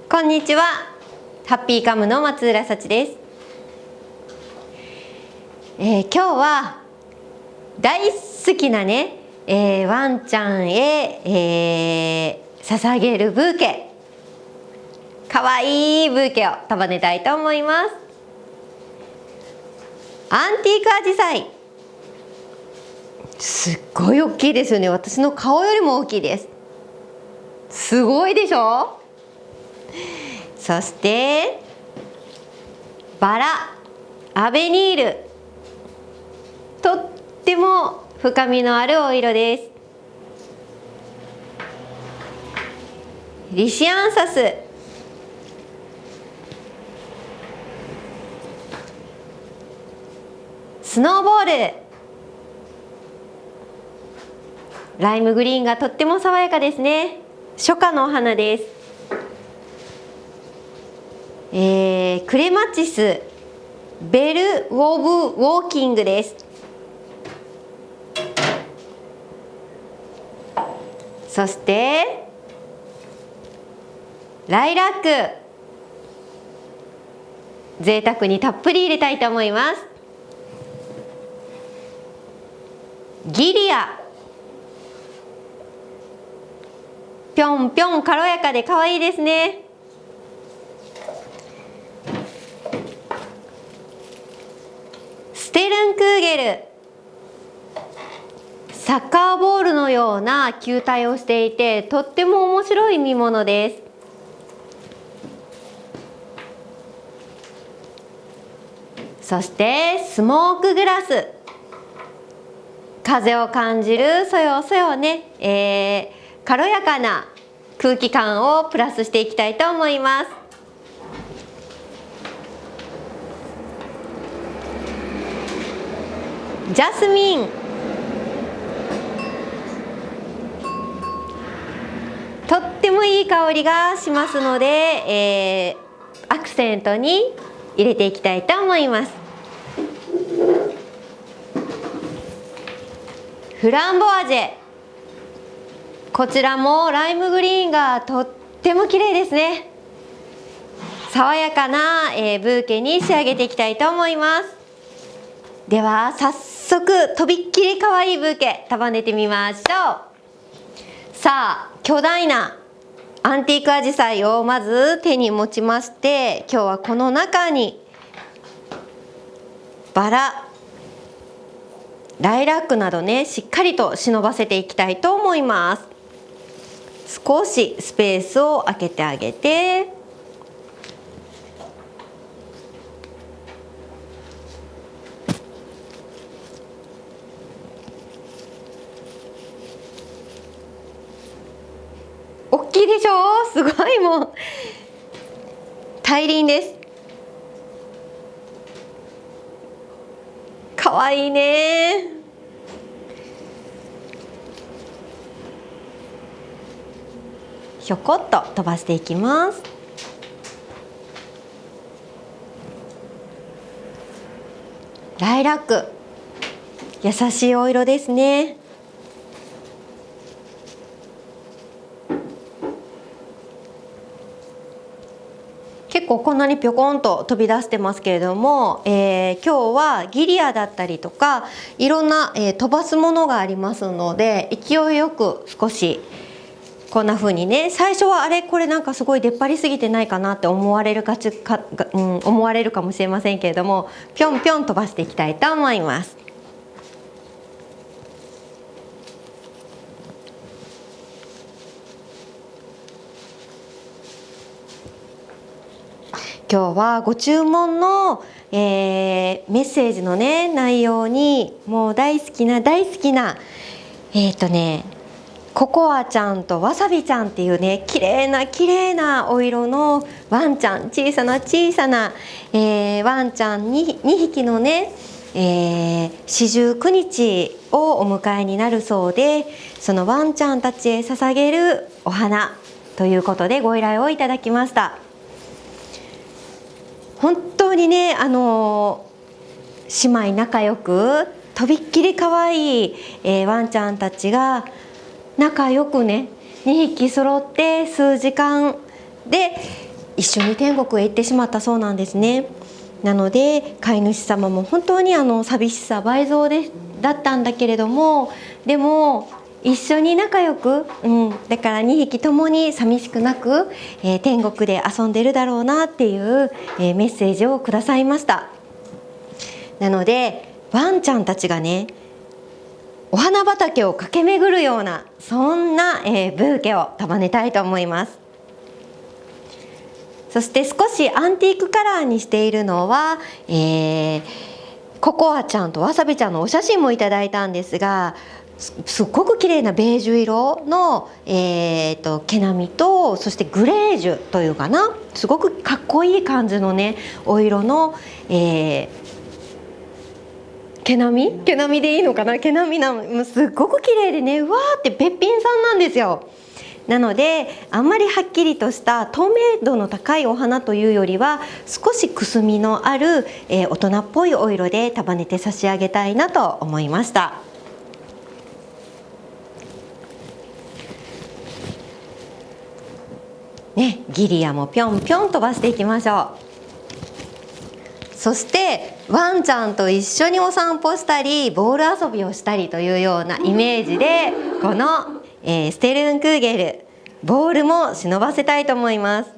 こんにちは。ハッピーカムの松浦幸です。今日は大好きなね、ワンちゃんへ、捧げるブーケ、かわいいブーケを束ねたいと思います。アンティークアジサイ、すっごい大きいですよね。私の顔よりも大きいです。すごいでしょ。そしてバラ、アベニール、とっても深みのあるお色です。リシアンサス、スノーボール、ライムグリーンがとっても爽やかですね。初夏のお花です。クレマチス、ベル・オブ・ウォーキングです。そしてライラック、贅沢にたっぷり入れたいと思います。ギリア、ぴょんぴょん軽やかで可愛いですね。ステルンクーゲル、サッカーボールのような球体をしていて、とっても面白い見物です。そしてスモークグラス、風を感じるそよそよね、軽やかな空気感をプラスしていきたいと思います。ジャスミン、とってもいい香りがしますので、アクセントに入れていきたいと思います。フランボワジェ、こちらもライムグリーンがとっても綺麗ですね。爽やかな、ブーケに仕上げていきたいと思います。では早速とびっきり可愛いブーケ束ねてみましょう。さあ、巨大なアンティークアジサイをまず手に持ちまして、今日はこの中にバラ、ライラックなどね、しっかりと忍ばせていきたいと思います。少しスペースを空けてあげて、大きいでしょ。すごい、もう大輪です。かわいいね。ひょこっと飛ばしていきます。ライラック、優しいお色ですね。結構こんなにぴょこんと飛び出してますけれども、今日はギリアだったりとかいろんな、飛ばすものがありますので、勢いよく少しこんな風にね、最初はあれこれなんかすごい出っ張りすぎてないかなって思われるかもしれませんけれども、ぴょんぴょん飛ばしていきたいと思います。今日はご注文の、メッセージのね内容にもう大好きなココアちゃんとわさびちゃんっていうね、綺麗なお色のワンちゃん、小さな、ワンちゃん 2匹のね、四十九日をお迎えになるそうで、そのワンちゃんたちへ捧げるお花ということでご依頼をいただきました。本当にね、姉妹仲良くとびっきり可愛い、ワンちゃんたちが仲良くね2匹揃って数時間で一緒に天国へ行ってしまったそうなんですね。なので飼い主様も本当に寂しさ倍増だったんだけれども、でも一緒に仲良く、だから2匹ともに寂しくなく、天国で遊んでるだろうなっていう、メッセージをくださいました。なのでワンちゃんたちがね、お花畑を駆け巡るようなそんな、ブーケを束ねたいと思います。そして少しアンティークカラーにしているのは、ココアちゃんとわさびちゃんのお写真もいただいたんですが、すっごく綺麗なベージュ色の、毛並みと、そしてグレージュというかな、すごくかっこいい感じのねお色の、毛並みでいいのかな、毛並みすっごく綺麗でね、うわーってべっぴんさんなんですよ。なのであんまりはっきりとした透明度の高いお花というよりは、少しくすみのある、大人っぽいお色で束ねて差し上げたいなと思いました。ね、ギリアもぴょんぴょん飛ばしていきましょう。そしてワンちゃんと一緒にお散歩したりボール遊びをしたりというようなイメージで、この、ステルンクーゲルボールも忍ばせたいと思います。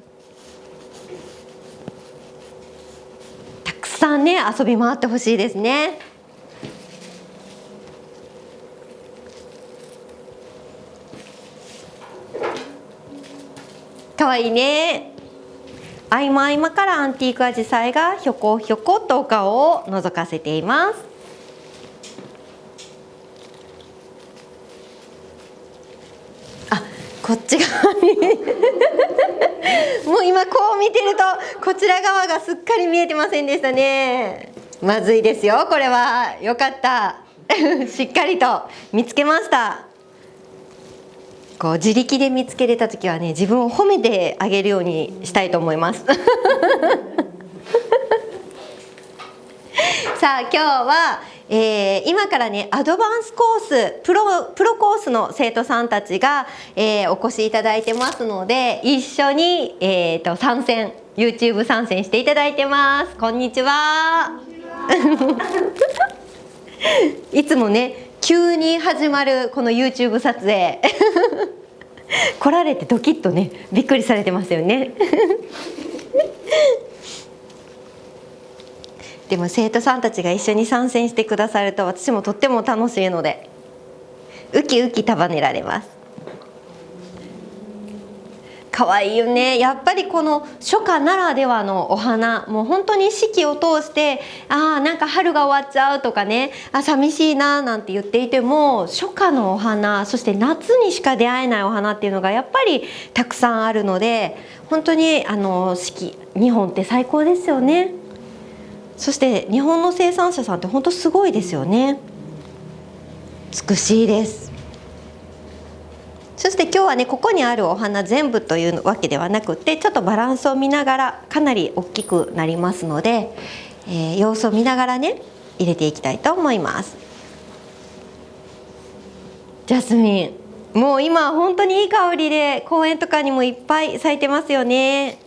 たくさんね遊び回ってほしいですね。かわいいね。合間合間からアンティークアジサイがひょこひょことお顔を覗かせています。あ、こっち側にもう今こう見てるとこちら側がすっかり見えてませんでしたね。まずいですよ、これは。よかったしっかりと見つけました。こう自力で見つけれた時はね、自分を褒めてあげるようにしたいと思いますさあ今日は、今からねアドバンスコースプロコースの生徒さんたちが、お越しいただいてますので、一緒に、参戦 YouTube 参戦していただいてます。こんにちは。いつもね急に始まるこの YouTube 撮影来られてドキッとねびっくりされてますよねでも生徒さんたちが一緒に参戦してくださると、私もとっても楽しいのでウキウキ束ねられます。可愛いよね。やっぱりこの初夏ならではのお花、もう本当に四季を通して、なんか春が終わっちゃうとかね、寂しいななんて言っていても、初夏のお花、そして夏にしか出会えないお花っていうのがやっぱりたくさんあるので、本当に四季、日本って最高ですよね。そして日本の生産者さんって本当すごいですよね。美しいです。そして今日はねここにあるお花全部というわけではなくて、ちょっとバランスを見ながら、かなり大きくなりますので、様子を見ながらね入れていきたいと思います。ジャスミン、もう今本当にいい香りで公園とかにもいっぱい咲いてますよね。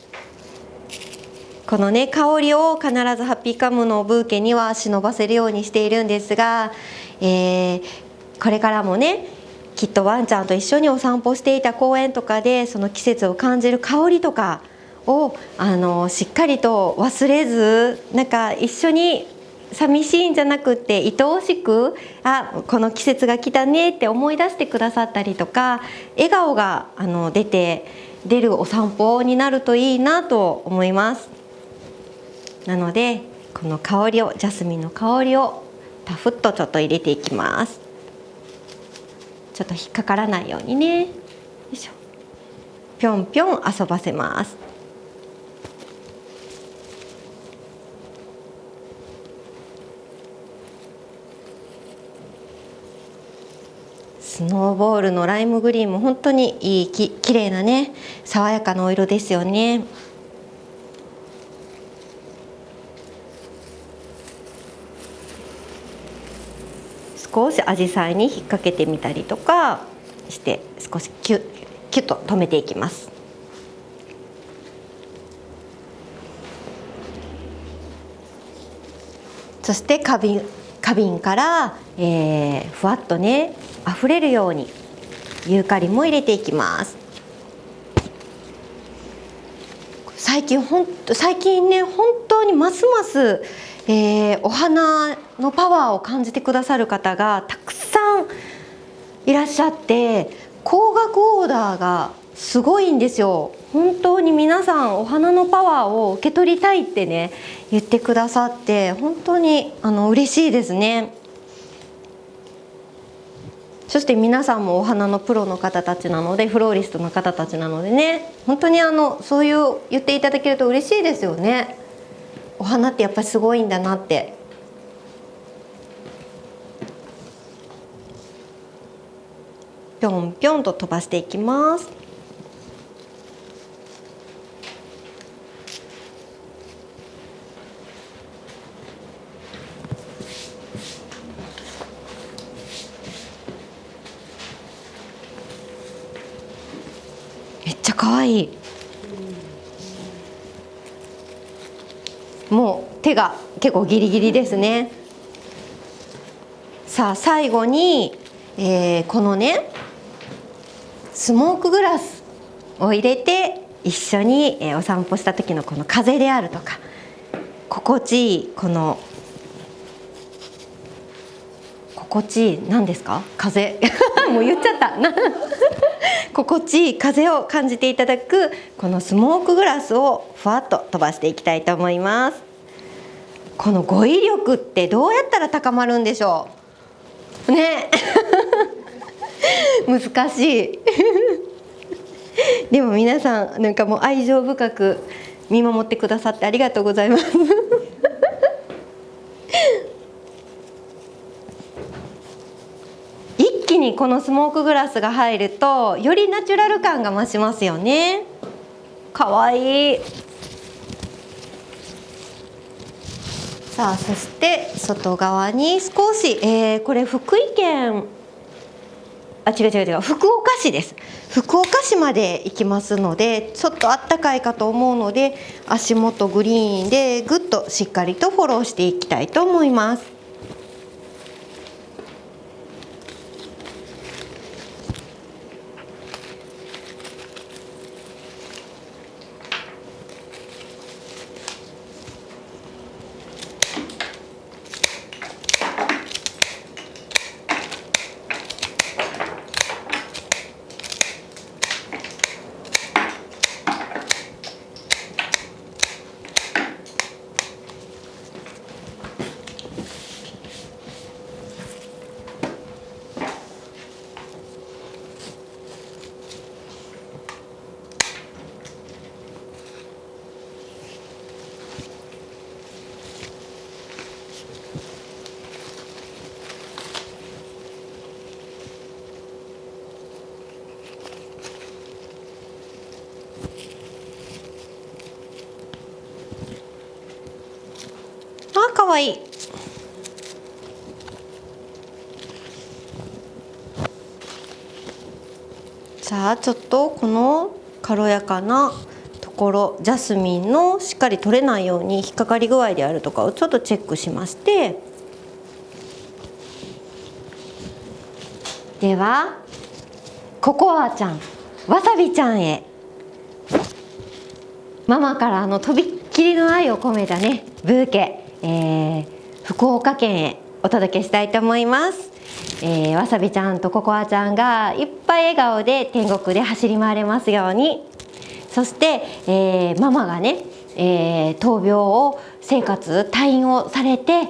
このね香りを必ずハッピーカムのブーケには忍ばせるようにしているんですが、これからもねきっとワンちゃんと一緒にお散歩していた公園とかで、その季節を感じる香りとかをしっかりと忘れず、なんか一緒に寂しいんじゃなくって愛おしく、この季節が来たねって思い出してくださったりとか、笑顔が出るお散歩になるといいなと思います。なのでこの香りを、ジャスミンの香りをタフッとちょっと入れていきます。ちょっと引っかからないようにね、よいしょ、ぴょんぴょん遊ばせます。スノーボールのライムグリーンも本当にいいきれいなね爽やかなお色ですよね。少しアジサイに引っ掛けてみたりとかして、少しキュッと留めていきます。そして花瓶から、ふわっとね溢れるようにユーカリも入れていきます。最近ね本当にますます、お花のパワーを感じてくださる方がたくさんいらっしゃって、高額オーダーがすごいんですよ。本当に皆さんお花のパワーを受け取りたいってね言ってくださって、本当に嬉しいですね。そして皆さんもお花のプロの方たちなので、フローリストの方たちなのでね、本当にそういう言っていただけると嬉しいですよね。お花ってやっぱりすごいんだなって。ぴょんぴょんと飛ばしていきます。めっちゃ可愛い。もう手が結構ギリギリですね。さあ最後に、このねスモークグラスを入れて一緒に、お散歩した時のこの風であるとか、心地いい何ですか、風もう言っちゃった心地いい風を感じていただくこのスモークグラスをふわっと飛ばしていきたいと思います。この語彙力ってどうやったら高まるんでしょうね難しいでも皆さんなんかもう愛情深く見守ってくださってありがとうございます一気にこのスモークグラスが入るとよりナチュラル感が増しますよね。かわいい。さあそして外側に少し、これ福井県違う福岡市です。福岡市まで行きますので、ちょっとあったかいかと思うので足元グリーンでぐっとしっかりとフォローしていきたいと思います。かわいい。さあちょっとこの軽やかなところ、ジャスミンのしっかり取れないように引っかかり具合であるとかをちょっとチェックしまして、ではココアちゃん、わさびちゃんへママからとびっきりの愛を込めたねブーケ、福岡県へお届けしたいと思います。わさびちゃんとココアちゃんがいっぱい笑顔で天国で走り回れますように。そして、ママがね、闘病を退院をされて、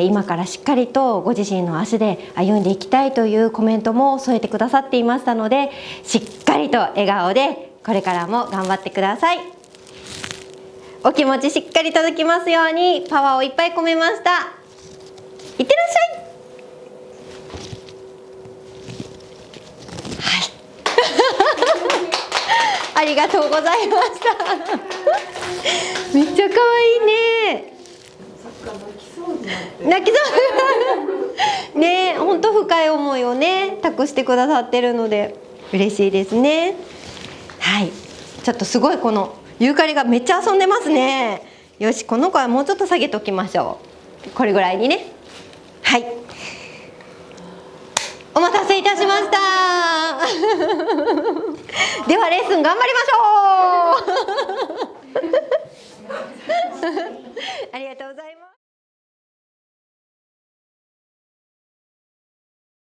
今からしっかりとご自身の足で歩んでいきたいというコメントも添えてくださっていましたので、しっかりと笑顔でこれからも頑張ってください。お気持ちしっかり届きますようにパワーをいっぱい込めました。いってらっしゃい。ありがとうございましためっちゃ可愛いね。泣きそうね、本当深い思いをね託してくださってるので嬉しいですね。はい、ちょっとすごいこのユーカリがめっちゃ遊んでますね。よし、この子はもうちょっと下げておきましょう。これぐらいにね。はい、お待たせいたしましたではレッスン頑張りましょう